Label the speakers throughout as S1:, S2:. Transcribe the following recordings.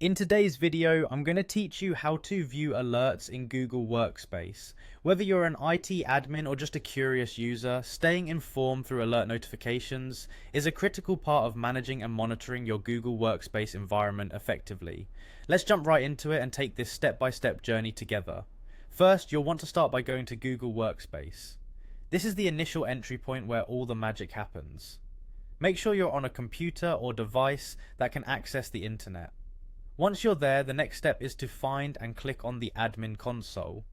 S1: In today's video, I'm going to teach you how to view alerts in Google Workspace. Whether you're an IT admin or just a curious user, staying informed through alert notifications is a critical part of managing and monitoring your Google Workspace environment effectively. Let's jump right into it and take this step-by-step journey together. First, you'll want to start by going to Google Workspace. This is the initial entry point where all the magic happens. Make sure you're on a computer or device that can access the internet. Once you're there, the next step is to find and click on the admin console.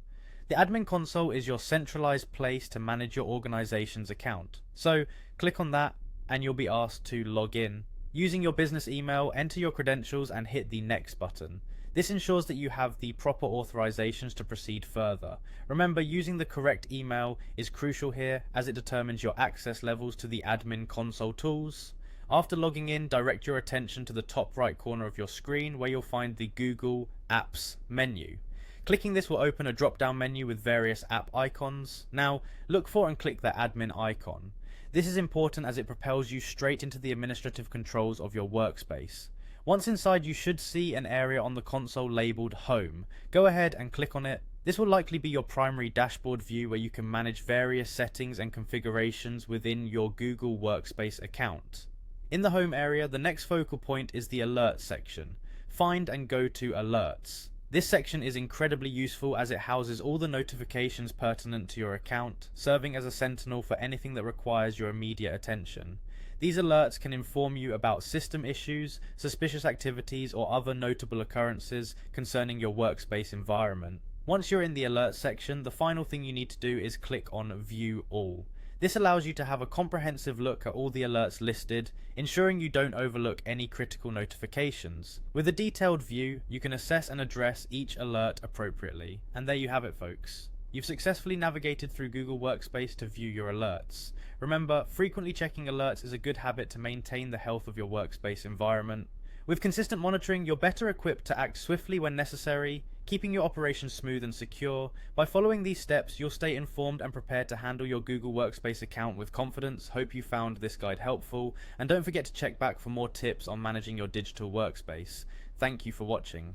S1: The admin console is your centralized place to manage your organization's account. So click on that and you'll be asked to log in. Using your business email, enter your credentials and hit the next button. This ensures that you have the proper authorizations to proceed further. Remember, using the correct email is crucial here as it determines your access levels to the admin console tools. After logging in, direct your attention to the top right corner of your screen where you'll find the Google Apps menu. Clicking this will open a drop-down menu with various app icons. Now, look for and click the admin icon. This is important as it propels you straight into the administrative controls of your workspace. Once inside, you should see an area on the console labeled Home. Go ahead and click on it. This will likely be your primary dashboard view where you can manage various settings and configurations within your Google Workspace account. In the home area, the next focal point is the Alerts section. Find and go to Alerts. This section is incredibly useful as it houses all the notifications pertinent to your account, serving as a sentinel for anything that requires your immediate attention. These alerts can inform you about system issues, suspicious activities, or other notable occurrences concerning your workspace environment. Once you're in the Alerts section, the final thing you need to do is click on View All. This allows you to have a comprehensive look at all the alerts listed, ensuring you don't overlook any critical notifications. With a detailed view, you can assess and address each alert appropriately. And there you have it, folks. You've successfully navigated through Google Workspace to view your alerts. Remember, frequently checking alerts is a good habit to maintain the health of your workspace environment. With consistent monitoring, you're better equipped to act swiftly when necessary, keeping your operations smooth and secure. By following these steps, you'll stay informed and prepared to handle your Google Workspace account with confidence. Hope you found this guide helpful, and don't forget to check back for more tips on managing your digital workspace. Thank you for watching.